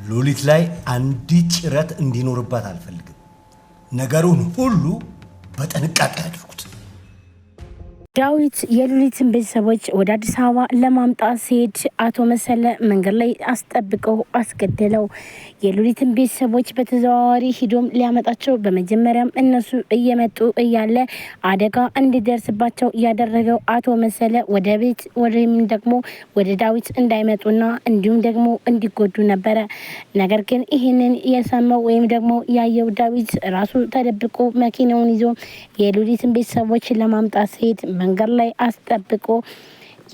ሉሊት ላይ አንዲት ጭረት እንዲኖርባት አልፈልግም። ነገሩን ሁሉ በጥንቃቄ አድርጉት። ዳዊት የሉሊትን ቤተሰቦች ወደ አዲስ አበባ ለማምጣት ሲሄድ አቶ መሰለ መንገድ ላይ አስጠብቀው አስገደለው። የሉሊትን ቤተሰቦች በተዘዋዋሪ ሂዶም ሊያመጣቸው በመጀመሪያም እነሱ እየመጡ እያለ አደጋ እንዲደርስባቸው ያደረገው አቶ መሰለ ወደ ቤት ወይም ደግሞ ወደ ዳዊት እንዳይመጡና እንዲሁም ደግሞ እንዲጎዱ ነበረ። ነገር ግን ይህንን የሰማው ወይም ደግሞ ያየው ዳዊት ራሱ ተደብቆ መኪናውን ይዞ የሉሊትን ቤተሰቦች ለማምጣት ሲሄድ መንገድ ላይ አስጠብቆ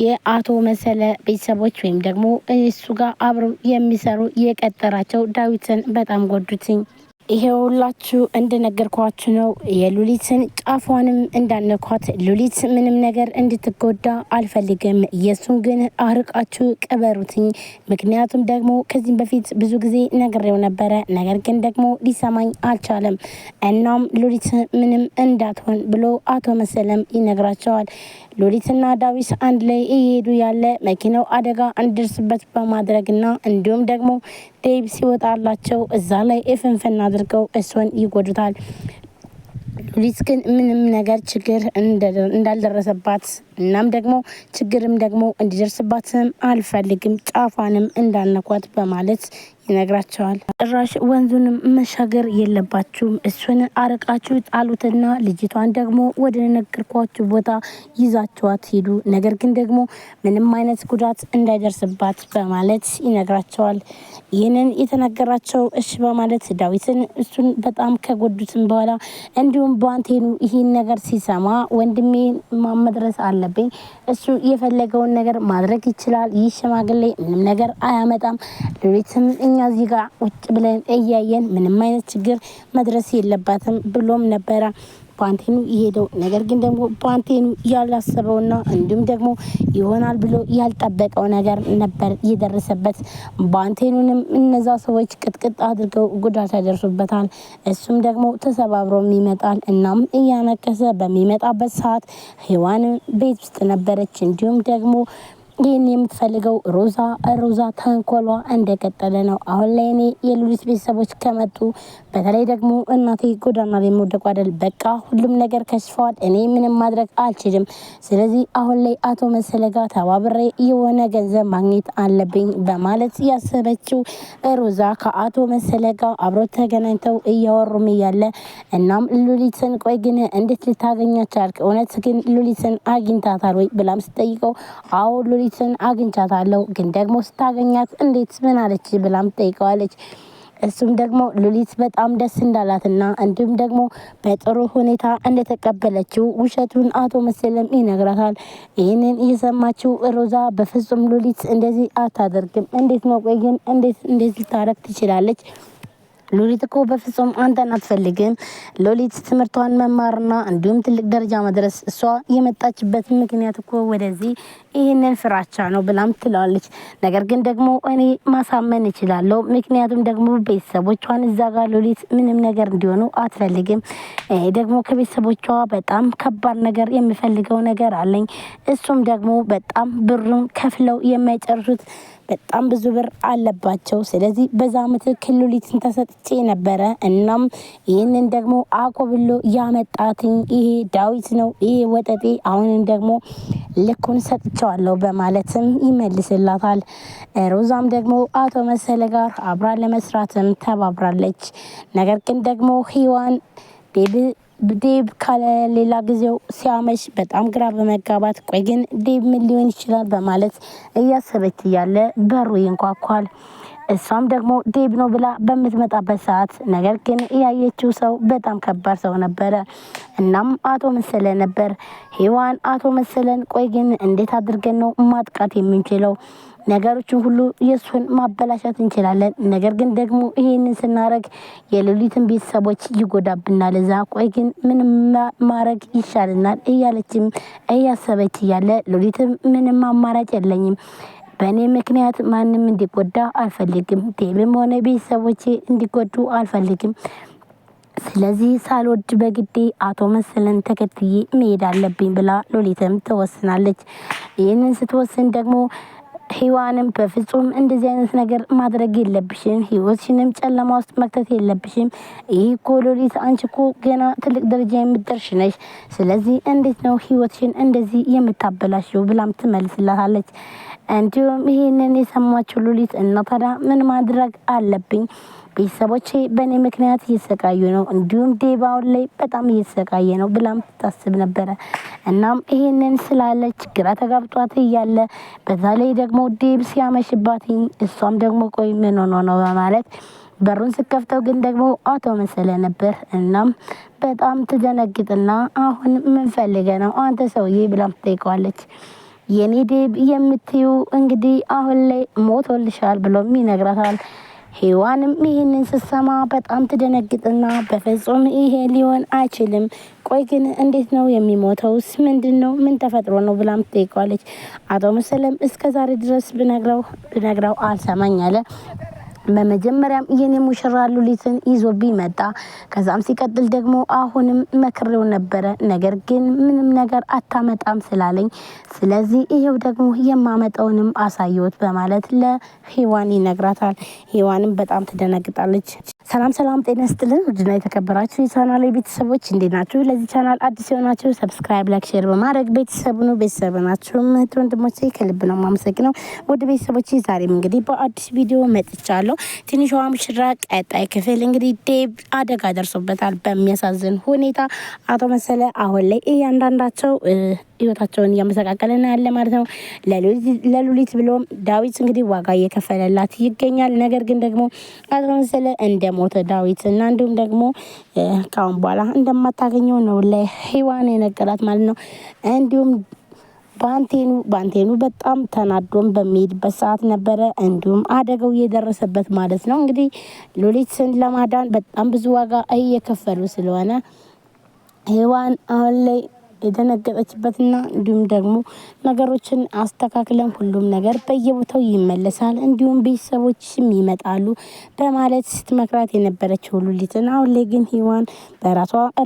የአቶ መሰለ ቤተሰቦች ወይም ደግሞ እሱ ጋር አብረው የሚሰሩ የቀጠራቸው ዳዊትን በጣም ጎዱትኝ። ይሄውላችሁ እንደነገርኳችሁ ነው። የሉሊትን ጫፏንም እንዳነኳት ሉሊት ምንም ነገር እንድትጎዳ አልፈልግም። የሱን ግን አርቃችሁ ቅበሩትኝ። ምክንያቱም ደግሞ ከዚህም በፊት ብዙ ጊዜ ነግሬው ነበረ። ነገር ግን ደግሞ ሊሰማኝ አልቻለም። እናም ሉሊት ምንም እንዳትሆን ብሎ አቶ መሰለም ይነግራቸዋል። ሉሊትና ዳዊት አንድ ላይ እየሄዱ ያለ መኪናው አደጋ እንዲደርስበት በማድረግና እንዲሁም ደግሞ ዴብ ሲወጣላቸው እዛ ላይ ፍንፍን አድርገው እሱን ይጎዱታል። ሉሊት ግን ምንም ነገር ችግር እንዳልደረሰባት እናም ደግሞ ችግርም ደግሞ እንዲደርስባትም አልፈልግም፣ ጫፏንም እንዳልነኳት በማለት ይነግራቸዋል። ጭራሽ ወንዙንም መሻገር የለባችሁም፣ እሱን አርቃችሁ ጣሉትና ልጅቷን ደግሞ ወደ ነገርኳችሁ ቦታ ይዛችኋት ሂዱ፣ ነገር ግን ደግሞ ምንም አይነት ጉዳት እንዳይደርስባት በማለት ይነግራቸዋል። ይህንን የተነገራቸው እሺ በማለት ዳዊትን እሱን በጣም ከጎዱትም በኋላ እንዲሁም ባንቴኑ ይህን ነገር ሲሰማ ወንድሜ መድረስ አለብኝ፣ እሱ የፈለገውን ነገር ማድረግ ይችላል፣ ይህ ሽማግሌ ምንም ነገር አያመጣም፣ ሉሊትም እኛ እዚህ ጋር ውጭ ብለን እያየን ምንም አይነት ችግር መድረስ የለባትም ብሎም ነበረ ባንቴኑ ይሄደው። ነገር ግን ደግሞ ባንቴኑ ያላሰበውና እንዲሁም ደግሞ ይሆናል ብሎ ያልጠበቀው ነገር ነበር የደረሰበት። ባንቴኑንም እነዛ ሰዎች ቅጥቅጥ አድርገው ጉዳት ያደርሱበታል። እሱም ደግሞ ተሰባብሮም ይመጣል። እናም እያነከሰ በሚመጣበት ሰዓት ሔዋን ቤት ውስጥ ነበረች። እንዲሁም ደግሞ ይህን የምትፈልገው ሮዛ ተንኮሏ እንደቀጠለ ነው። አሁን ላይ እኔ የሉሊት ቤተሰቦች ከመጡ በተለይ ደግሞ እናቴ ጎዳና ላይ መውደቋ አይደል፣ በቃ ሁሉም ነገር ከሽፈዋል፣ እኔ ምንም ማድረግ አልችልም። ስለዚህ አሁን ላይ አቶ መሰለ ጋር ተባብሬ የሆነ ገንዘብ ማግኘት አለብኝ በማለት ያሰበችው ሮዛ ከአቶ መሰለ ጋር አብረው ተገናኝተው እያወሩም እያለ እናም ሉሊትን ቆይ ግን እንዴት ልታገኛት ቻልክ? እውነት ግን ሉሊትን አግኝታታል ወይ ብላም ስጠይቀው አዎ ሉሊትን አግኝቻታለሁ፣ ግን ደግሞ ስታገኛት እንዴት ምን አለች ብላም ጠይቀዋለች። እሱም ደግሞ ሉሊት በጣም ደስ እንዳላትና እንዲሁም ደግሞ በጥሩ ሁኔታ እንደተቀበለችው ውሸቱን አቶ መሰለም ይነግራታል። ይህንን እየሰማችው ሮዛ በፍጹም ሉሊት እንደዚህ አታደርግም፣ እንዴት ነው ቆይ ግን እንዴት እንደዚህ ልታረግ ትችላለች? ሉሊት እኮ በፍጹም አንተን አትፈልግም። ሉሊት ትምህርቷን መማርና እንዲሁም ትልቅ ደረጃ መድረስ እሷ የመጣችበት ምክንያት እኮ ወደዚህ ይህንን ፍራቻ ነው ብላም ትላለች። ነገር ግን ደግሞ እኔ ማሳመን እችላለሁ፣ ምክንያቱም ደግሞ ቤተሰቦቿን እዛ ጋር ሉሊት ምንም ነገር እንዲሆኑ አትፈልግም። ደግሞ ከቤተሰቦቿ በጣም ከባድ ነገር የሚፈልገው ነገር አለኝ። እሱም ደግሞ በጣም ብሩን ከፍለው የማይጨርሱት በጣም ብዙ ብር አለባቸው። ስለዚህ በዛ ምትክ ሉሊትን ተሰጥቼ ነበረ። እናም ይህንን ደግሞ አቆብሎ ያመጣትኝ ይሄ ዳዊት ነው፣ ይሄ ወጠጤ። አሁንም ደግሞ ልኩን ሰጥቼዋለሁ በማለትም ይመልስላታል። ሮዛም ደግሞ አቶ መሰለ ጋር አብራ ለመስራትም ተባብራለች። ነገር ግን ደግሞ ሔዋን ዴብ ካለ ሌላ ጊዜው ሲያመሽ በጣም ግራ በመጋባት ቆይ ግን ዴብ ምን ሊሆን ይችላል በማለት እያሰበች እያለ በሩ ይንኳኳል። እሷም ደግሞ ዴብ ነው ብላ በምትመጣበት ሰዓት ነገር ግን ያየችው ሰው በጣም ከባድ ሰው ነበረ። እናም አቶ መሰለ ነበር። ሔዋን አቶ መሰለን ቆይ ግን እንዴት አድርገን ነው ማጥቃት የምንችለው? ነገሮችን ሁሉ የሱን ማበላሻት እንችላለን፣ ነገር ግን ደግሞ ይሄንን ስናረግ የሉሊትን ቤተሰቦች ይጎዳብናል። እዛ ቆይ ግን ምንም ማረግ ይሻልናል እያለችም እያሰበች እያለ ሉሊትም ምንም አማራጭ የለኝም፣ በእኔ ምክንያት ማንም እንዲጎዳ አልፈልግም፣ ዴብም ሆነ ቤተሰቦቼ እንዲጎዱ አልፈልግም። ስለዚህ ሳልወድ በግዴ አቶ መሰለን ተከትዬ መሄድ አለብኝ ብላ ሉሊትም ትወስናለች። ይህንን ስትወስን ደግሞ ሔዋንም በፍጹም እንደዚህ አይነት ነገር ማድረግ የለብሽም፣ ህይወትሽንም ጨለማ ውስጥ መክተት የለብሽም። ይህ እኮ ሉሊት አንቺ እኮ ገና ትልቅ ደረጃ የምትደርሽ ነሽ። ስለዚህ እንዴት ነው ህይወትሽን እንደዚህ የምታበላሽው ብላም ትመልስላታለች። እንዲሁም ይሄንን የሰማችው ሉሊት እና ታዲያ ምን ማድረግ አለብኝ? ቤተሰቦቼ በእኔ ምክንያት እየተሰቃዩ ነው፣ እንዲሁም ዴብ አሁን ላይ በጣም እየተሰቃየ ነው ብላም ታስብ ነበረ። እናም ይሄንን ስላለች ግራ ተጋብጧት እያለ በዛ ላይ ደግሞ ዴብ ሲያመሽባትኝ እሷም ደግሞ ቆይ ምን ሆኖ ነው በማለት በሩን ስከፍተው ግን ደግሞ አቶ መሰለ ነበር። እናም በጣም ትደነግጥና አሁን ምን ፈልገ ነው አንተ ሰውዬ ብላም ትጠይቀዋለች። የኔ ዴብ የምትዩ እንግዲህ አሁን ላይ ሞቶልሻል ብሎም ይነግራታል። ሔዋንም ይህንን ስትሰማ በጣም ትደነግጥና በፍጹም ይሄ ሊሆን አይችልም፣ ቆይ ግን እንዴት ነው የሚሞተውስ? ምንድነው? ምን ተፈጥሮ ነው ብላም ትጠይቀዋለች። አቶ መሰለም እስከ ዛሬ ድረስ ብነግረው አልሰማኝ አለ። በመጀመሪያም የኔ ሙሽራ ሉሊትን ይዞብኝ መጣ። ከዛም ሲቀጥል ደግሞ አሁንም መክሬው ነበረ፣ ነገር ግን ምንም ነገር አታመጣም ስላለኝ ስለዚህ ይሄው ደግሞ የማመጣውንም አሳየውት በማለት ለሔዋን ይነግራታል። ሔዋንም በጣም ትደነግጣለች። ሰላም ጤና ይስጥልን ውድና የተከበራችሁ የቻናሌ ቤተሰቦች እንዴት ናችሁ? ለዚህ ቻናል አዲስ የሆናችሁ ሰብስክራይብ፣ ላይክ፣ ሼር በማድረግ ቤተሰብ ናችሁ። እህት ወንድሞቼ ከልብ ነው የማመሰግነው። ውድ ቤተሰቦቼ ዛሬም እንግዲህ በአዲስ ቪዲዮ መጥቻለሁ። ትንሿ ሙሽራ ቀጣይ ክፍል እንግዲህ ዴብ አደጋ ደርሶበታል በሚያሳዝን ሁኔታ። አቶ መሰለ አሁን ላይ እያንዳንዳቸው ህይወታቸውን እያመሰቃቀለና ያለ ማለት ነው። ለሉሊት ብሎም ዳዊት እንግዲህ ዋጋ እየከፈለላት ይገኛል። ነገር ግን ደግሞ አቶ መሰለ እንደሞተ ዳዊት እና እንዲሁም ደግሞ ካሁን በኋላ እንደማታገኘው ነው ለሔዋን የነገራት ማለት ነው። እንዲሁም ባንቴኑ በጣም ተናዶም በሚሄድበት ሰዓት ነበረ እንዲሁም አደጋው እየደረሰበት ማለት ነው። እንግዲህ ሉሊትን ለማዳን በጣም ብዙ ዋጋ እየከፈሉ ስለሆነ ሔዋን አሁን ላይ የደነገጠችበትና እንዲሁም ደግሞ ነገሮችን አስተካክለን ሁሉም ነገር በየቦታው ይመለሳል፣ እንዲሁም ቤተሰቦችም ይመጣሉ በማለት ስትመክራት የነበረችው ሉሊትን አሁን ላይ ግን ሔዋን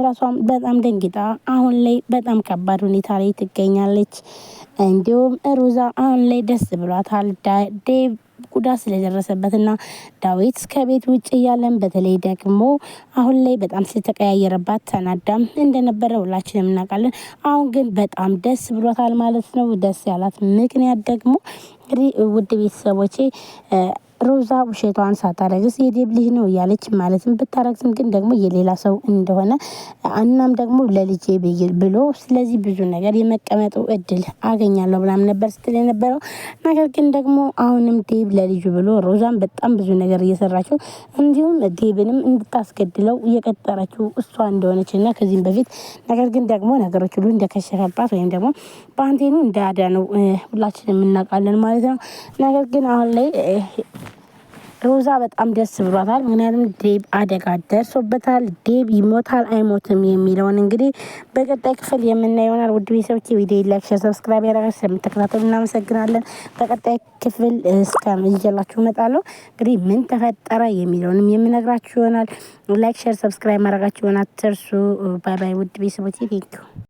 ራሷም በጣም ደንግጣ አሁን ላይ በጣም ከባድ ሁኔታ ላይ ትገኛለች። እንዲሁም ሮዛ አሁን ላይ ደስ ብሏታል ዴብ ጉዳት ስለደረሰበትና ዳዊት ከቤት ውጭ እያለን በተለይ ደግሞ አሁን ላይ በጣም ስለተቀያየረባት ተናዳም እንደነበረ ሁላችንም እናውቃለን። አሁን ግን በጣም ደስ ብሏታል ማለት ነው። ደስ ያላት ምክንያት ደግሞ እንግዲህ ውድ ቤተሰቦቼ ሮዛ ውሸቷን ሳታረግስ የዴብ ልጅ ነው እያለች ማለትም ብታረግስም ግን ደግሞ የሌላ ሰው እንደሆነ እናም ደግሞ ለልጄ ብሎ ስለዚህ ብዙ ነገር የመቀመጡ እድል አገኛለሁ ብላም ነበር ስትል የነበረው። ነገር ግን ደግሞ አሁንም ዴብ ለልጁ ብሎ ሮዛን በጣም ብዙ ነገር እየሰራችው እንዲሁም ዴብንም እንድታስገድለው እየቀጠረችው እሷ እንደሆነች እና ከዚህም በፊት ነገር ግን ደግሞ ነገሮች ሁሉ እንደከሸፈባት ወይም ደግሞ ባንቴኑ እንዳዳነው ሁላችንም እናውቃለን ማለት ነው። ነገር ግን አሁን ላይ ሮዛ በጣም ደስ ብሏታል። ምክንያቱም ዴብ አደጋ ደርሶበታል። ዴብ ይሞታል አይሞትም የሚለውን እንግዲህ በቀጣይ ክፍል የምናየው ይሆናል። ውድ ቤተሰቦች ቪዲዮ ላይክ፣ ሼር፣ ሰብስክራይብ ያደረጋችሁ ስለምትከታተሉ እናመሰግናለን። በቀጣይ ክፍል እስከምንጀላችሁ እመጣለሁ። እንግዲህ ምን ተፈጠረ የሚለውንም የምነግራችሁ ይሆናል። ላይክ፣ ሼር፣ ሰብስክራይብ ማድረጋችሁን አትርሱ። ባይ ባይ ውድ ቤተሰቦች ቴንኪው።